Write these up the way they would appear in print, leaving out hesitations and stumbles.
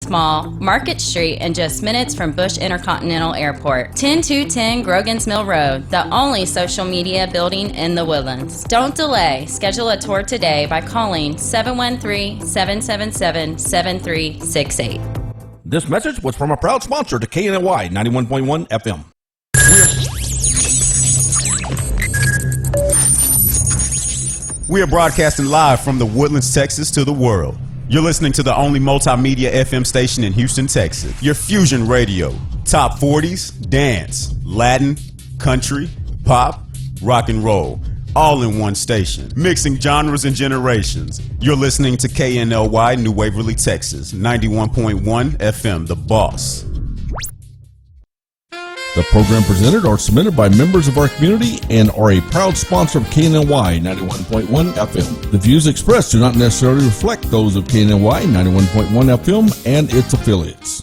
Woodlands Mall, Market Street, and just minutes from Bush Intercontinental Airport. 10210 Grogan's Mill Road, the only social media building in the Woodlands. Don't delay. Schedule a tour today by calling 713-777-7368. This message was from a proud sponsor to KNLY 91.1 FM. We are broadcasting live from the Woodlands, Texas to the world. You're listening to the only multimedia FM station in Houston, Texas. Your Fusion Radio. Top 40s, dance, Latin, country, pop, rock and roll. All in one station. Mixing genres and generations. You're listening to KNLY New Waverly, Texas. 91.1 FM, The Boss. The program presented are submitted by members of our community and are a proud sponsor of KNLY 91.1 FM. The views expressed do not necessarily reflect those of KNLY 91.1 FM and its affiliates.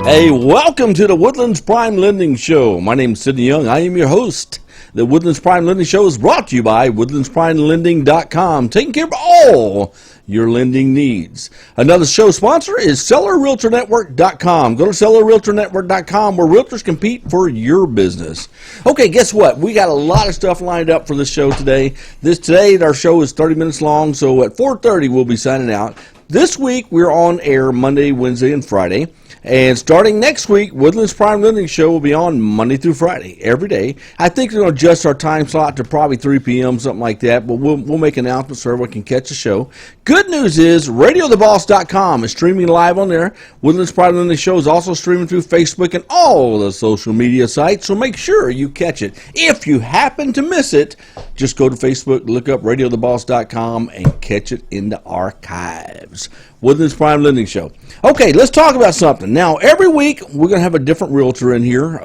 Hey, welcome to the Woodlands Prime Lending Show. My name is Sidney Young. I am your host. The Woodlands Prime Lending Show is brought to you by woodlandsprimelending.com, taking care of all your lending needs. Another show sponsor is sellerrealtornetwork.com. Go to sellerrealtornetwork.com where realtors compete for your business. Okay, guess what? We got a lot of stuff lined up for this show today. Today, our show is 30 minutes long, so at 4:30 we'll be signing out. This week, we're on air Monday, Wednesday, and Friday. And starting next week, Woodlands Prime Lending Show will be on Monday through Friday, every day. I think we're going to adjust our time slot to probably 3 p.m., something like that, but we'll make announcements so everyone can catch the show. Good news is, RadioTheBoss.com is streaming live on there. Woodlands Prime Lending Show is also streaming through Facebook and all the social media sites, so make sure you catch it. If you happen to miss it, just go to Facebook, look up RadioTheBoss.com, and catch it in the archives. Woodlands Prime Lending Show. Okay, let's talk about something. Now, every week, we're going to have a different realtor in here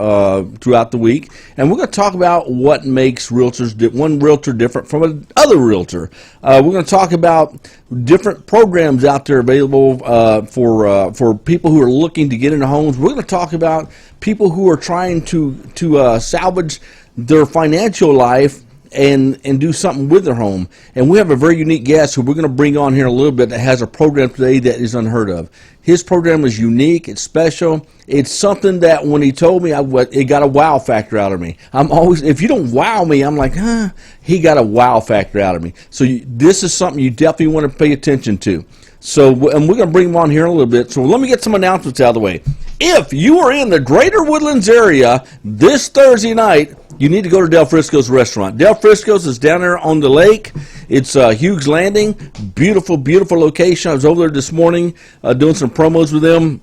throughout the week, and we're going to talk about what makes one realtor different from another realtor. We're going to talk about different programs out there available for people who are looking to get into homes. We're going to talk about people who are trying to salvage their financial life and do something with their home. And we have a very unique guest who we're going to bring on here in a little bit that has a program today that is unheard of. His program is unique. It's special. It's something that when he told me, it got a wow factor out of me. If you don't wow me, I'm like, he got a wow factor out of me. So this is something you definitely want to pay attention to. So, and we're going to bring him on here in a little bit. So let me get some announcements out of the way. If you are in the greater Woodlands area this Thursday night, you need to go to Del Frisco's restaurant. Del Frisco's is down there on the lake. It's Hughes Landing. Beautiful, beautiful location. I was over there this morning doing some promos with them.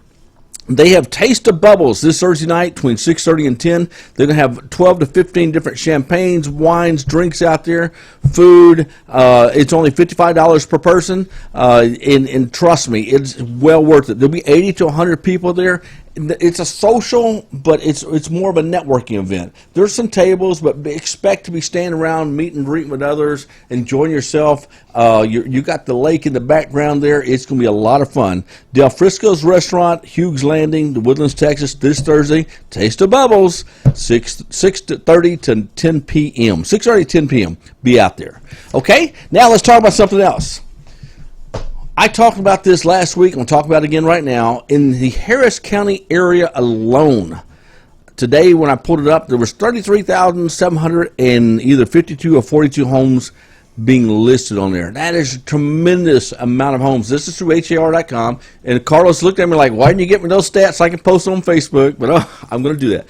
They have Taste of Bubbles this Thursday night between 6:30 and 10. They're going to have 12 to 15 different champagnes, wines, drinks out there, food. It's only $55 per person. And trust me, it's well worth it. There'll be 80 to 100 people there. It's a social, but it's more of a networking event. There's some tables, but expect to be standing around, meet and greet with others, enjoying yourself. You got the lake in the background there. It's going to be a lot of fun. Del Frisco's Restaurant, Hughes Landing, the Woodlands, Texas, this Thursday. Taste of Bubbles, 6:30 to 10 p.m. 6:30 to 10 p.m. Be out there. Okay, now let's talk about something else. I talked about this last week. I'm going to talk about it again right now. In the Harris County area alone, today when I pulled it up, there was 33,700 and either 52 or 42 homes being listed on there. That is a tremendous amount of homes. This is through HAR.com. And Carlos looked at me like, why didn't you get me those stats so I can post them on Facebook? But I'm going to do that.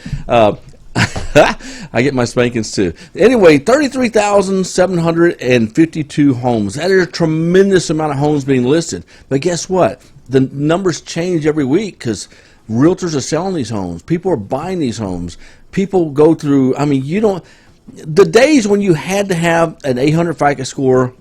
I get my spankings too. Anyway, 33,752 homes. That is a tremendous amount of homes being listed. But guess what? The numbers change every week because Realtors are selling these homes. People are buying these homes. People go through, I mean, the days when you had to have an 800 FICO score,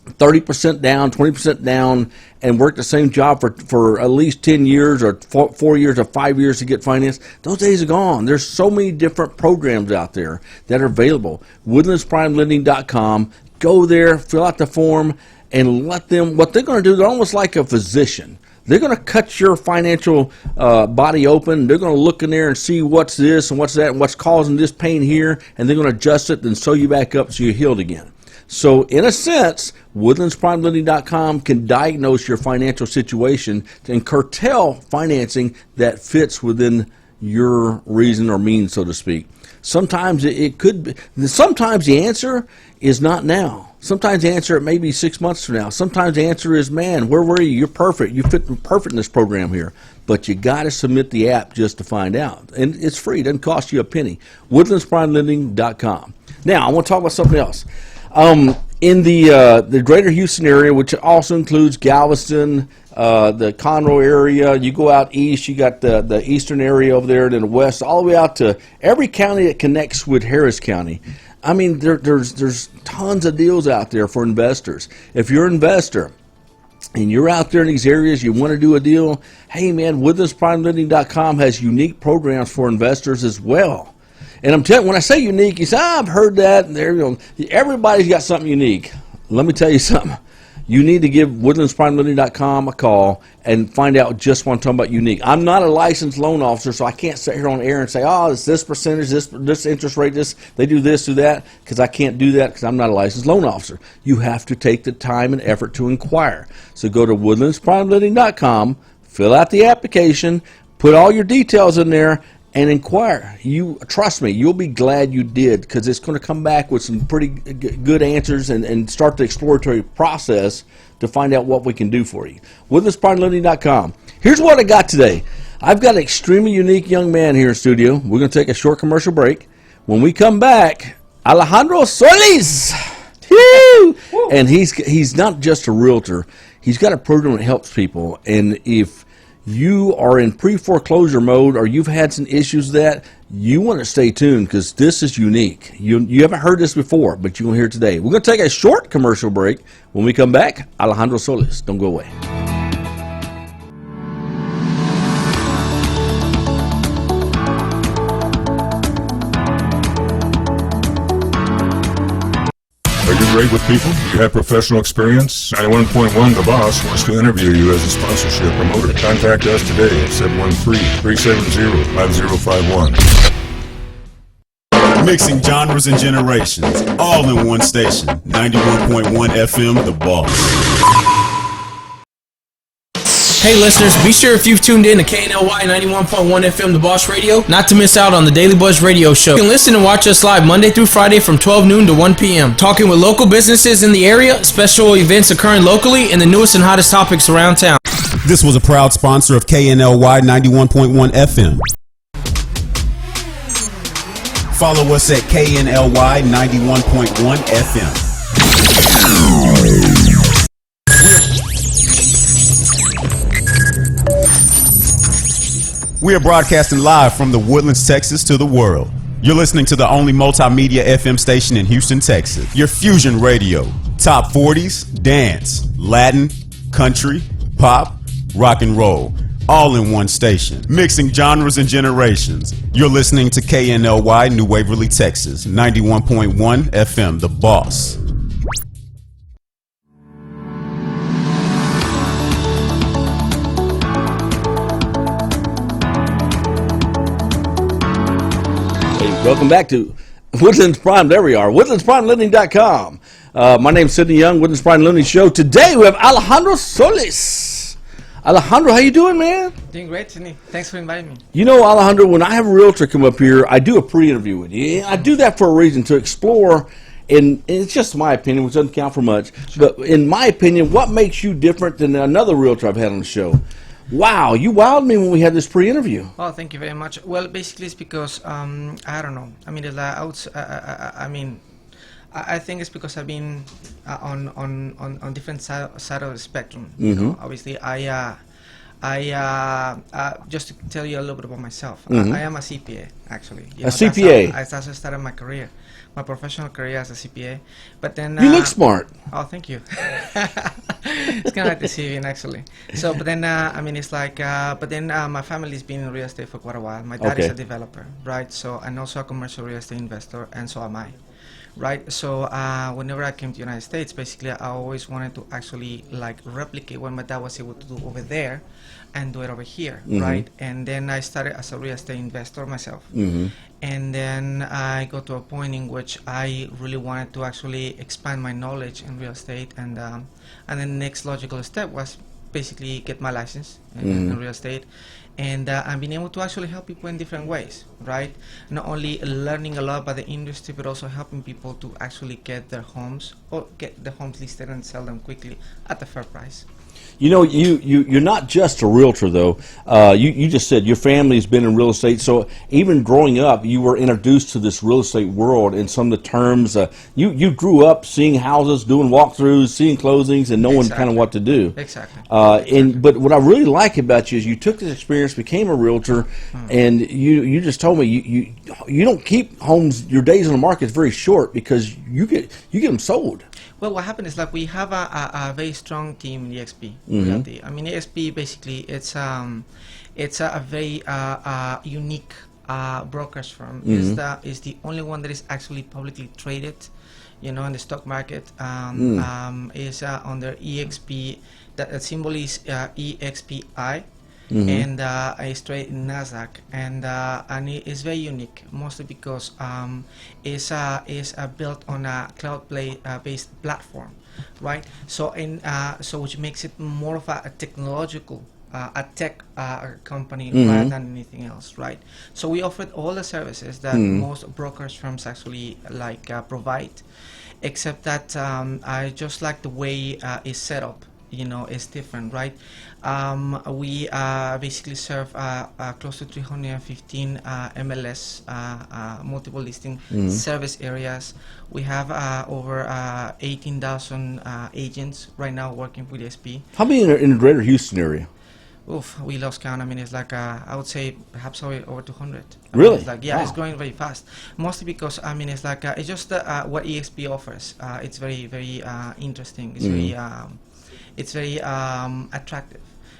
30% down, 20% down, and work the same job for at least 10 years or 4 years or 5 years to get financed, those days are gone. There's so many different programs out there that are available. WoodlandsPrimeLending.com. Go there, fill out the form, and let them, what they're going to do, they're almost like a physician. They're going to cut your financial body open. They're going to look in there and see what's this and what's that and what's causing this pain here, and they're going to adjust it and sew you back up so you're healed again. So, in a sense, WoodlandsPrimeLending.com can diagnose your financial situation and curtail financing that fits within your reason or means, so to speak. Sometimes it could be. Sometimes the answer is not now. Sometimes the answer, it may be 6 months from now. Sometimes the answer is, man, where were you? You're perfect. You fit perfect in this program here. But you got to submit the app just to find out. And it's free. It doesn't cost you a penny. WoodlandsPrimeLending.com. Now, I want to talk about something else. In the greater Houston area, which also includes Galveston, the Conroe area, you go out east, you got the eastern area over there, then the west, all the way out to every county that connects with Harris County. I mean, there's tons of deals out there for investors. If you're an investor and you're out there in these areas, you want to do a deal, hey man, WoodlandsPrimeLending.com has unique programs for investors as well. And I'm telling you, when I say unique, you say, I've heard that. And there you go. Everybody's got something unique. Let me tell you something. You need to give WoodlandsPrimeLending.com a call and find out just what I'm talking about unique. I'm not a licensed loan officer, so I can't sit here on air and say, oh, it's this percentage, this interest rate, they do this, do that, because I can't do that because I'm not a licensed loan officer. You have to take the time and effort to inquire. So go to WoodlandsPrimeLending.com, fill out the application, put all your details in there, and inquire. You trust me, you'll be glad you did, because it's going to come back with some pretty good answers and start the exploratory process to find out what we can do for you. WoodlandsPrimeLending.com. Here's what I got today. I've got an extremely unique young man here in studio. We're going to take a short commercial break. When we come back, Alejandro Solis. And he's not just a realtor. He's got a program that helps people. And if you are in pre-foreclosure mode or you've had some issues with that, you want to stay tuned, because this is unique. You haven't heard this before, but you're going to hear it today. We're going to take a short commercial break. When we come back, Alejandro Solis. Don't go away. Are you great with people? You have professional experience? 91.1 The Boss wants to interview you as a sponsorship promoter. Contact us today at 713-370-5051. Mixing genres and generations, all in one station. 91.1 FM, The Boss. Hey listeners, be sure if you've tuned in to KNLY 91.1 FM The Boss Radio, not to miss out on the Daily Buzz Radio Show. You can listen and watch us live Monday through Friday from 12 noon to 1 p.m. Talking with local businesses in the area, special events occurring locally, and the newest and hottest topics around town. This was a proud sponsor of KNLY 91.1 FM. Follow us at KNLY 91.1 FM. We are broadcasting live from the Woodlands, Texas to the world. You're listening to the only multimedia FM station in Houston, Texas. Your Fusion Radio. Top 40s, dance, Latin, country, pop, rock and roll. All in one station. Mixing genres and generations. You're listening to KNLY New Waverly, Texas. 91.1 FM, The Boss. Welcome back to Woodlands Prime. There we are, WoodlandsPrimeLending.com. My name's Sidney Young, Woodlands Prime Lending Show. Today we have Alejandro Solis. Alejandro, how you doing, man? Doing great, Sidney. Thanks for inviting me. You know, Alejandro, when I have a realtor come up here, I do a pre-interview with you. I do that for a reason, to explore, and it's just my opinion, which doesn't count for much, but in my opinion, what makes you different than another realtor I've had on the show? Wow, you wowed me when we had this pre-interview. Oh, thank you very much. Well, basically, it's because I don't know. I mean, I think it's because I've been on different side of the spectrum. You know? Obviously, I Just to tell you a little bit about myself, I am a CPA actually. A CPA? That's how I started my career, my professional career as a CPA. But then You look smart. Oh, thank you. It's kind of like deceiving, actually. So, but then, I mean, it's like, but then my family's been in real estate for quite a while. My dad is Okay. a developer, right? So, and also a commercial real estate investor, and so am I, right? So, whenever I came to the United States, basically, I always wanted to actually like replicate what my dad was able to do over there, and do it over here, right? And then I started as a real estate investor myself. And then I got to a point in which I really wanted to actually expand my knowledge in real estate, and then the next logical step was basically get my license in real estate, and I've been able to actually help people in different ways, right? Not only learning a lot about the industry, but also helping people to actually get their homes or get the homes listed and sell them quickly at a fair price. You know, you're not just a realtor, though. You just said your family's been in real estate, so even growing up, you were introduced to this real estate world and some of the terms. You grew up seeing houses, doing walkthroughs, seeing closings, and knowing kind of what to do. Exactly. But what I really like about you is you took this experience, became a realtor, and you just told me you don't keep homes. Your days on the market is very short because you get them sold. Well, what happened is like we have a very strong team in EXP. Realty. I mean, EXP basically it's a very unique brokerage firm. Is the only one that is actually publicly traded, you know, in the stock market. Is under EXP. The symbol is EXPI. And it's traded in Nasdaq, and it is very unique, mostly because it's built on a cloud-based platform, right? So which makes it more of a technological, a tech company rather than anything else, right? So we offered all the services that most brokerage firms actually provide, except that I just like the way it's set up. You know, it's different, right? We basically serve close to 315 MLS multiple listing service areas. We have over 18,000 agents right now working with SP. How many in the greater Houston area? Oof, we lost count. I mean, it's like I would say perhaps over 200. I Really? mean, it's like, yeah, Wow. It's growing very fast. Mostly because I mean, it's like it's just what EXP offers. It's very, very interesting. It's very attractive.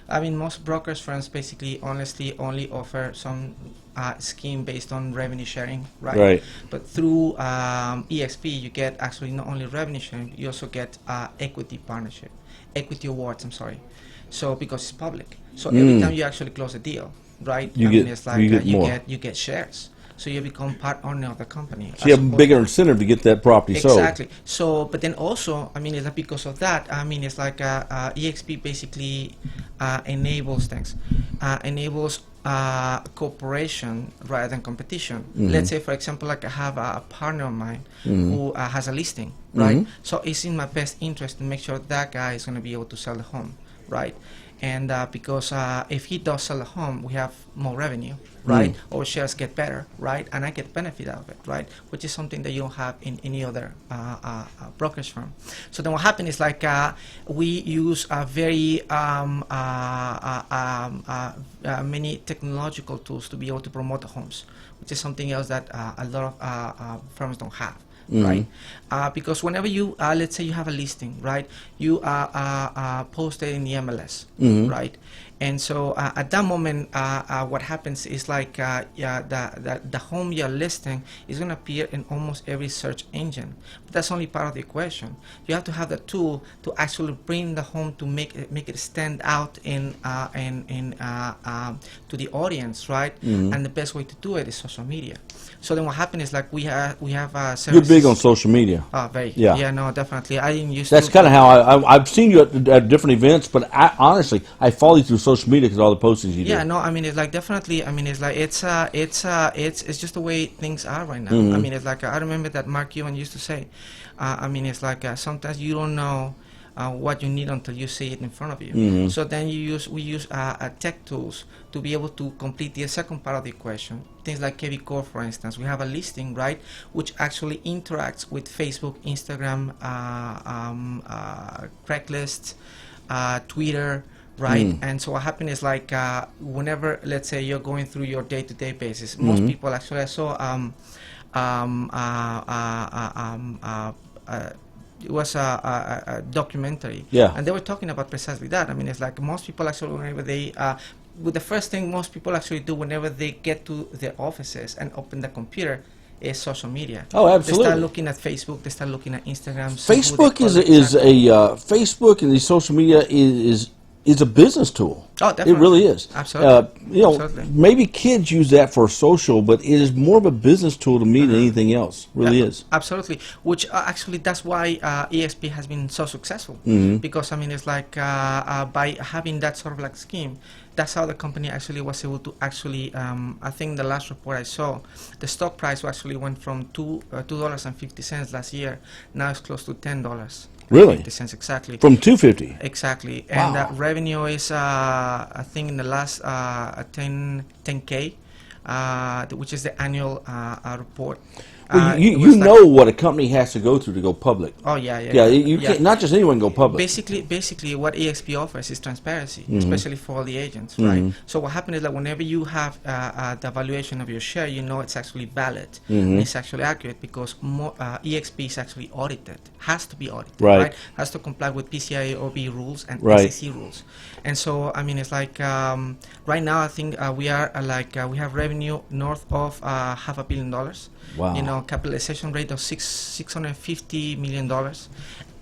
I mean, most brokers firms basically honestly only offer some scheme based on revenue sharing, right? But through EXP, you get actually not only revenue sharing, you also get equity awards. I'm sorry. So because it's public, so every time you actually close a deal, right? You get shares. So you become part owner of the company. So you have a bigger incentive to get that property sold. Exactly. So, but then also, I mean, it's like because of that, I mean, it's like EXP basically enables things, enables cooperation rather than competition. Let's say, for example, like I have a partner of mine who has a listing, right? So it's in my best interest to make sure that guy is going to be able to sell the home, right? And because if he does sell a home, we have more revenue, right? Our shares get better, right? And I get benefit out of it, right? Which is something that you don't have in any other brokerage firm. So then what happened is like we use very many technological tools to be able to promote the homes, which is something else that a lot of firms don't have. Right, because whenever you let's say you have a listing, right, you post it in the MLS, right, and so at that moment, what happens is like the home you're listing is going to appear in almost every search engine. But that's only part of the equation. You have to have the tool to actually bring the home to make it stand out in to the audience, right? And the best way to do it is social media. So then what happened is like we have services. You're big on social media. Very. Yeah. Yeah, no, definitely. I didn't use. That's kind of how I've seen you at different events, but honestly, I follow you through social media because all the postings you do. Yeah, no, I mean, it's like definitely. I mean, it's like it's just the way things are right now. I mean, it's like I remember that Mark Cuban used to say. I mean, it's like sometimes you don't know what you need until you see it in front of you. So then we use tech tools to be able to complete the second part of the equation. Things like KV Core, for instance. We have a listing, right, which actually interacts with Facebook, Instagram, Craigslist, Twitter, right? And so what happened is like whenever, let's say, you're going through your day-to-day basis, most people actually, I saw it was a documentary, and they were talking about precisely that. I mean, it's like most people actually, whenever they with the first thing most people actually do whenever they get to their offices and open the computer is social media. Oh, absolutely. They start looking at Facebook. They start looking at Instagram. Facebook Facebook and the social media is a business tool. Oh, definitely. It really is. Absolutely. Absolutely. Maybe kids use that for social, but it is more of a business tool to me than anything else. Really is. Absolutely. Which actually, that's why EXP has been so successful. Because I mean, it's like by having that sort of like scheme, that's how the company actually was able to actually. I think the last report I saw, the stock price actually went from $2.50 last year. Now it's close to $10. Really? 50 cents exactly. From $2.50. Exactly. Wow. And revenue is I think in the last 10K, which is the annual report. Well, you know what a company has to go through to go public. Oh yeah. You can't, not just anyone go public. Basically, what EXP offers is transparency, especially for all the agents, right? So what happens is that whenever you have the valuation of your share, you know it's actually valid, it's actually accurate because EXP is actually audited, has to be audited, right? Has to comply with PCI-OB rules and SEC rules, and so I mean it's like right now I think we are we have revenue north of $500 million. Wow. You know, capitalization rate of $650 million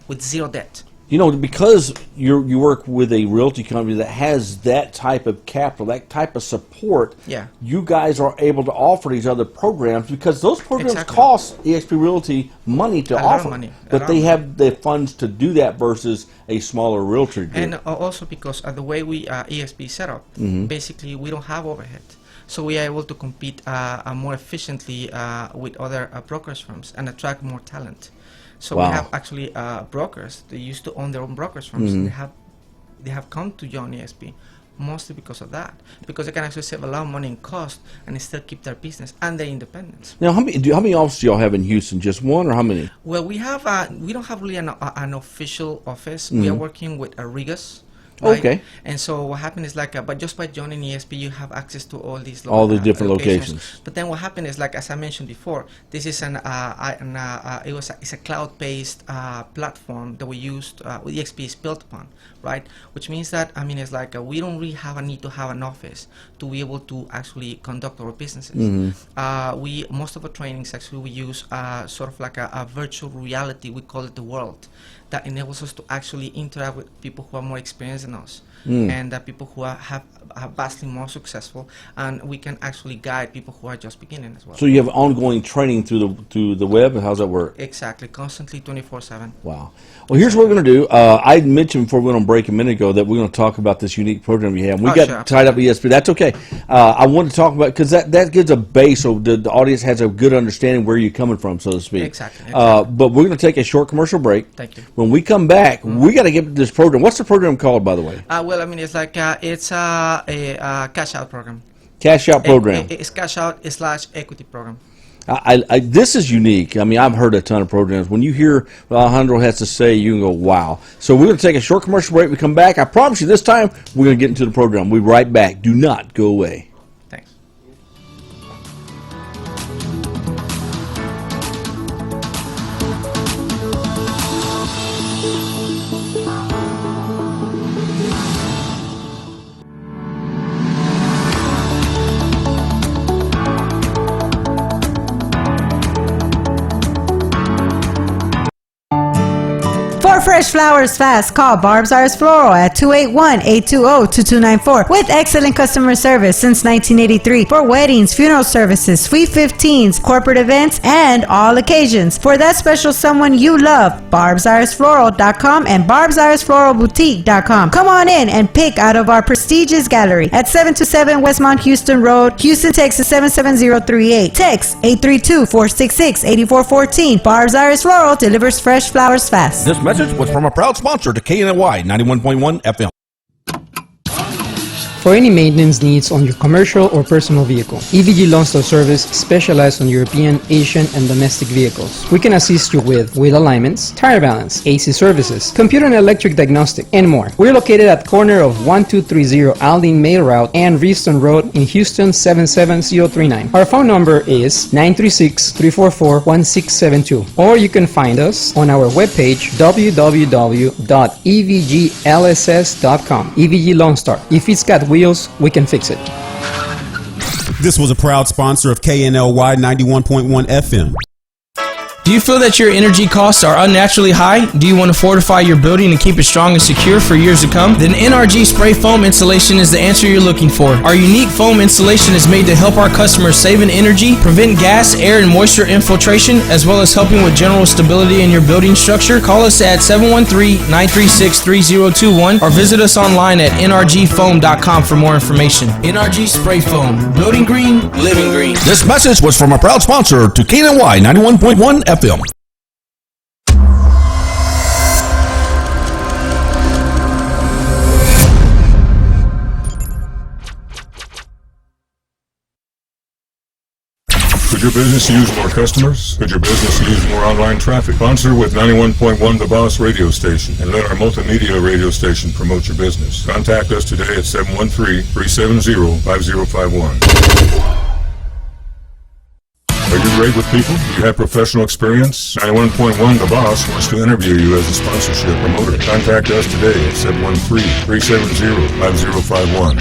with zero debt. You know, because you work with a realty company that has that type of capital, that type of support, you guys are able to offer these other programs because those programs cost EXP Realty money to offer. But they have the funds to do that versus a smaller realtor group. And also because of the way we EXP set up, basically we don't have overhead. So we are able to compete more efficiently with other brokerage firms and attract more talent. So we have actually brokers. They used to own their own brokerage firms. And they have come to join EXP mostly because of that. Because they can actually save a lot of money in cost and still keep their business and their independence. Now, how many offices do y'all have in Houston? Just one or how many? Well, we don't have really an official office. We are working with Rigas. Right? Okay. And so what happened is but just by joining EXP, you have access to all these different locations. But then what happened is as I mentioned before, this is it's a cloud-based platform that we used. EXP is built upon, right? Which means that it's we don't really have a need to have an office to be able to actually conduct our businesses. Most of our trainings actually we use sort of like a virtual reality. We call it the world. That enables us to actually interact with people who are more experienced than us and people who are vastly more successful, and we can actually guide people who are just beginning as well. So you have ongoing training through the web, and how's that work? Exactly, constantly 24/7. Wow. Well, here's what we're going to do. I mentioned before we went on break a minute ago that we're going to talk about this unique program you have. We got tied up with ESP. That's okay. I wanted to talk about because that gives a base so the audience has a good understanding where you're coming from, so to speak. Exactly. But we're going to take a short commercial break. Thank you. When we come back, we got to get to this program. What's the program called, by the way? Well, it's it's a cash out program. Cash out program. It's cash out / equity program. This is unique. I've heard a ton of programs. When you hear what Alejandro has to say, you can go, wow. So we're going to take a short commercial break. We come back. I promise you this time we're going to get into the program. We'll be right back. Do not go away. Thanks. For fresh flowers fast, call Barb's Arts Floral at 281-820-2294 with excellent customer service since 1983 for weddings, funeral services, sweet 15s, corporate events, and all occasions. For that special someone you love, barbsartsfloral.com and barbsartsfloralboutique.com. Come on in and pick out of our prestigious gallery at 727 Westmont Houston Road, Houston, Texas 77038. Text 832-466-8414. Barb's Arts Floral delivers fresh flowers fast. This message was from a proud sponsor to KNY 91.1 FM. for any maintenance needs on your commercial or personal vehicle. EVG Loan Store Service specializes on European, Asian, and domestic vehicles. We can assist you with wheel alignments, tire balance, AC services, computer and electric diagnostic, and more. We're located at corner of 1230 Aldine Mail Route and Reeston Road in Houston 77039. Our phone number is 936-344-1672, or you can find us on our webpage www.evglss.com. EVG Lone Star. If it's got wheels, we can fix it. This was a proud sponsor of KNLY 91.1 FM. Do you feel that your energy costs are unnaturally high? Do you want to fortify your building and keep it strong and secure for years to come? Then NRG Spray Foam Installation is the answer you're looking for. Our unique foam installation is made to help our customers save in energy, prevent gas, air, and moisture infiltration, as well as helping with general stability in your building structure. Call us at 713-936-3021 or visit us online at nrgfoam.com for more information. NRG Spray Foam. Building green, living green. This message was from a proud sponsor to KNY 91.1 FM. Could your business use more customers? Could your business use more online traffic? Sponsor with 91.1 The Boss radio station and let our multimedia radio station promote your business. Contact us today at 713-370-5051. Are you great with people? Do you have professional experience? 91.1 The Boss wants to interview you as a sponsorship promoter. Contact us today at 713-370-5051.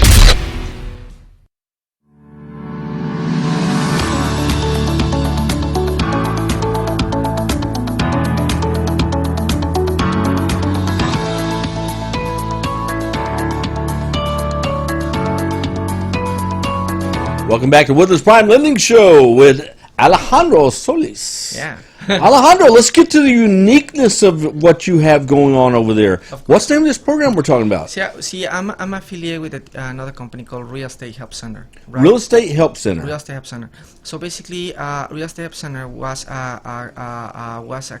Welcome back to Woodlands Prime Lending Show with Alejandro Solis. Yeah. Alejandro, let's get to the uniqueness of what you have going on over there. What's the name of this program we're talking about? See, I'm affiliated with another company called Real Estate Help Center. Right? Real Estate Help Center. Real Estate Help Center. So basically, Real Estate Help Center was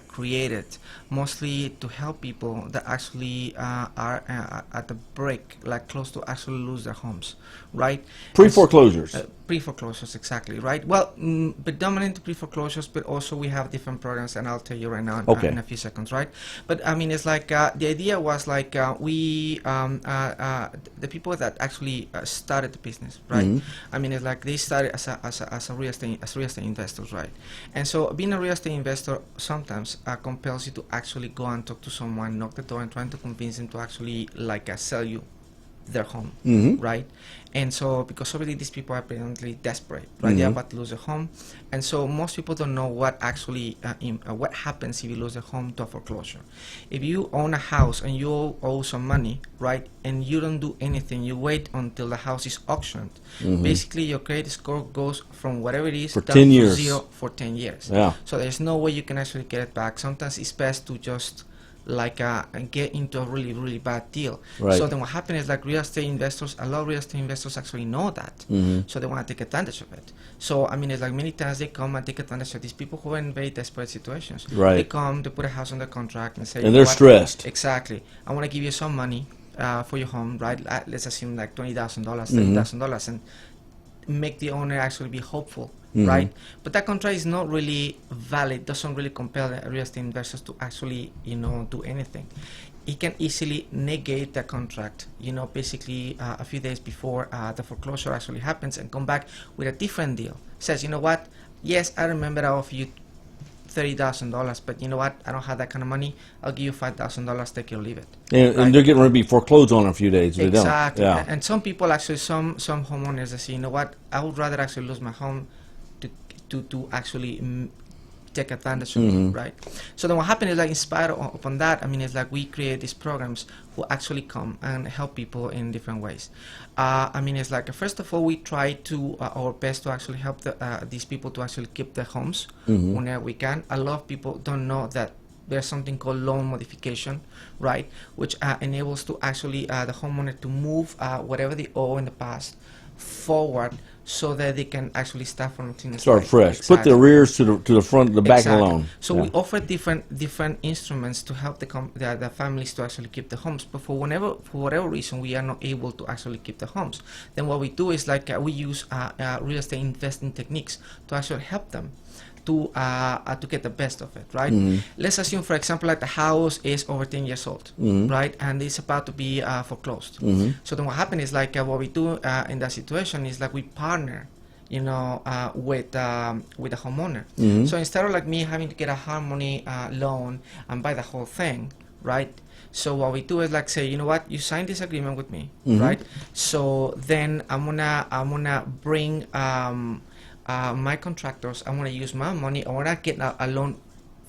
created mostly to help people that actually are at the break, like close to actually lose their homes, right? Pre-foreclosures. Pre-foreclosures, exactly, right? Well, predominantly pre-foreclosures, but also we have different programs, and I'll tell you right now in a few seconds, right? But I mean, it's like the idea was like the people that actually started the business, right? Mm-hmm. I mean, it's like they started as a real estate investors, right? And so being a real estate investor sometimes compels you to actually go and talk to someone, knock the door, and trying to convince them to actually sell you their home, mm-hmm. right? And so, because already these people are apparently desperate, right? Mm-hmm. They're about to lose a home, and so most people don't know what actually what happens if you lose a home to a foreclosure. If you own a house and you owe some money, right, and you don't do anything, you wait until the house is auctioned. Mm-hmm. Basically, your credit score goes from whatever it is for down 10 to years. 0 for 10 years. Yeah. So there's no way you can actually get it back. Sometimes it's best to just get into a really, really bad deal. Right. So then what happens is real estate investors, a lot of real estate investors actually know that. Mm-hmm. So they want to take advantage of it. So I mean, it's many times they come and take advantage of these people who are in very desperate situations. Right. They come, they put a house under contract and say, and they're stressed. Exactly. I want to give you some money for your home, right? Let's assume $20,000, $30,000, and make the owner actually be hopeful. Mm-hmm. Right, but that contract is not really valid. Doesn't really compel the real estate investors to actually, do anything. It can easily negate the contract. Basically a few days before the foreclosure actually happens, and come back with a different deal. Says, you know what? Yes, I remember I offered you $30,000, but you know what? I don't have that kind of money. I'll give you $5,000. Take it or leave it. And they're getting ready to be foreclosed on in a few days. If Exactly. They don't. Yeah. And some people actually, some homeowners, they say, you know what? I would rather actually lose my home to actually take advantage of mm-hmm. it, right? So then what happened is in spite upon that, I mean, it's we create these programs who actually come and help people in different ways. I mean, it's first of all, we try to our best to actually help these people to actually keep their homes mm-hmm. whenever we can. A lot of people don't know that there's something called loan modification, right? Which enables to actually the homeowner to move whatever they owe in the past forward so that they can actually start from a clean Start slate. fresh. Put Exactly. the rears to the front, the back Exactly. alone. So Yeah. we offer different instruments to help the families to actually keep the homes. But for whatever reason we are not able to actually keep the homes, then what we do is like we use real estate investing techniques to actually help them to get the best of it, right? Let's assume, for example, like the house is over 10 years old, right, and it's about to be foreclosed. So then what happens is like what we do in that situation is like we partner, with the homeowner. So instead of like me having to get a hard money loan and buy the whole thing, right? So what we do is like say, you know what, you sign this agreement with me, right? So then I'm gonna bring my contractors. I want to use my money. I want to get a loan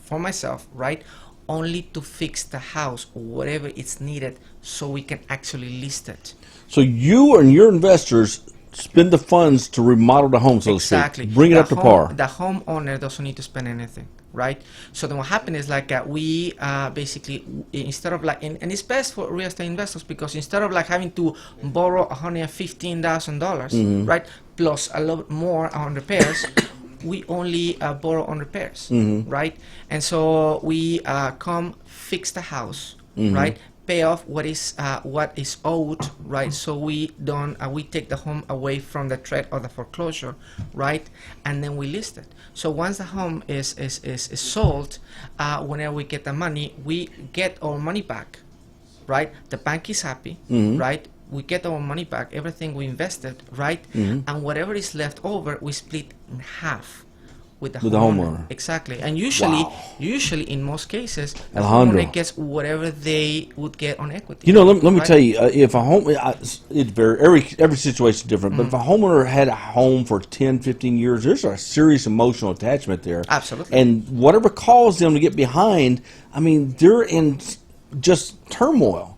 for myself, right? Only to fix the house or whatever it's needed, so we can actually list it. So you and your investors spend the funds to remodel the home, so Exactly. to speak. Bring it up to par. The homeowner doesn't need to spend anything, right? So then what happens is like we basically, instead of like, and it's best for real estate investors because instead of like having to borrow $115,000, right, plus a lot more on repairs, we only borrow on repairs, right? And so we come fix the house, right? Pay off what is owed, right? So we don't we take the home away from the threat of the foreclosure, right? And then we list it. So once the home is sold, whenever we get the money, we get our money back, right? The bank is happy, right? We get our money back, everything we invested, right? And whatever is left over, we split in half with the homeowner. Exactly. And usually in most cases, the homeowner gets whatever they would get on equity. Let me tell you, if a home, it's every situation is different, but if a homeowner had a home for 10, 15 years, there's a serious emotional attachment there. Absolutely. And whatever caused them to get behind, I mean, they're in just turmoil.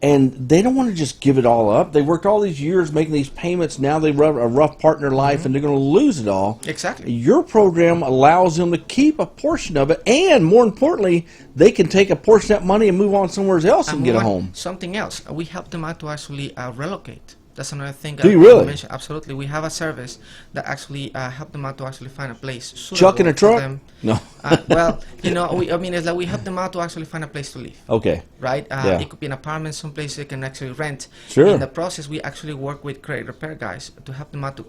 And they don't want to just give it all up. They worked all these years making these payments. Now they run a rough part in their life, and they're going to lose it all. Exactly. Your program allows them to keep a portion of it, and more importantly, they can take a portion of that money and move on somewhere else and get a home. Something else. We help them out to actually relocate. That's another thing. Do you really? Mention. Absolutely. We have a service that actually help them out to actually find a place. Chuck in a truck? Them. No. Well, it's like we help them out to actually find a place to live. Okay. Right? Yeah. It could be an apartment, someplace they can actually rent. Sure. In the process, we actually work with credit repair guys to help them out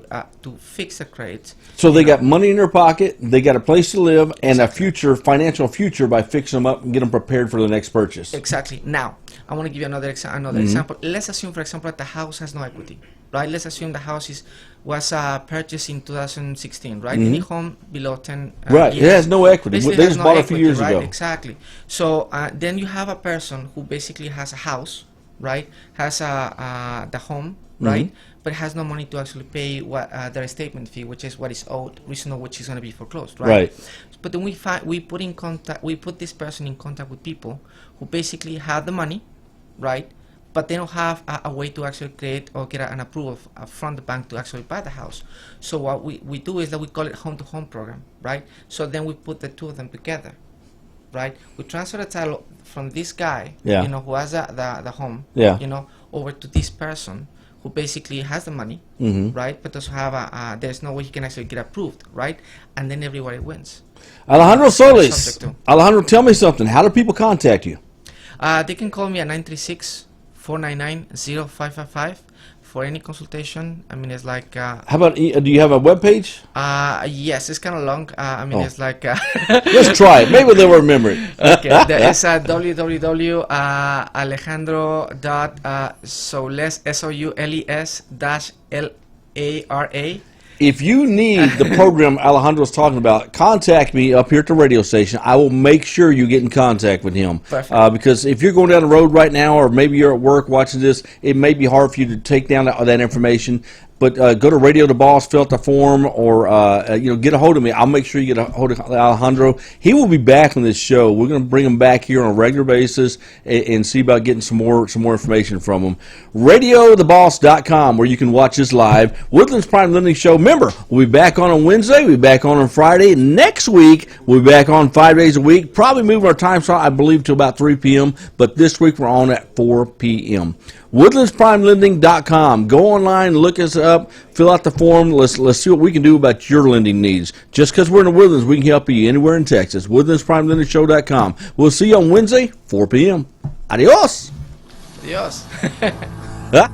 to fix the credit. So they got money in their pocket, they got a place to live, and a financial future by fixing them up and get them prepared for the next purchase. Exactly. Now, I want to give you another example. Let's assume, for example, that the house has no equity, right? Let's assume the house was purchased in 2016, right? Any home below 10 right. years, It has no equity. Basically They has just no bought it a equity, few years right? ago. Exactly. So then you have a person who basically has a house, right? Has the home, right? But has no money to actually pay their statement fee, which is what is owed, reason of which is going to be foreclosed, right? Right. But then we put this person in contact with people who basically have the money, right? But they don't have a way to actually create or get an approval from the bank to actually buy the house. So what we do is that we call it home-to-home program, right? So then we put the two of them together, right? We transfer the title from this guy, who has the home, over to this person who basically has the money, right? But doesn't have there's no way he can actually get approved, right? And then everybody wins. Alejandro Solis. Alejandro, tell me something. How do people contact you? They can call me at 936-499-0555 for any consultation. I mean, it's like... How about, do you have a webpage? Yes, it's kind of long. It's like... Let's try it. Maybe they'll remember it. Okay, it's www.alejandro.soles, SOULES-LARA. If you need the program Alejandro's talking about, contact me up here at the radio station. I will make sure you get in contact with him. Perfect. Because if you're going down the road right now, or maybe you're at work watching this, it may be hard for you to take down that information. But go to Radio the Boss, fill out the form, or get a hold of me. I'll make sure you get a hold of Alejandro. He will be back on this show. We're going to bring him back here on a regular basis and see about getting some more information from him. RadioTheBoss.com, where you can watch us live. Woodlands Prime Lending Show. Remember, we'll be back on Wednesday. We'll be back on Friday. Next week, we'll be back on 5 days a week. Probably moving our time slot, I believe, to about 3 p.m. But this week, we're on at 4 p.m. WoodlandsPrimeLending.com. Go online, look us up, fill out the form. Let's see what we can do about your lending needs. Just because we're in the Woodlands, we can help you anywhere in Texas. WoodlandsPrimeLendingShow.com. We'll see you on Wednesday, 4 p.m. Adios. Adios. Huh?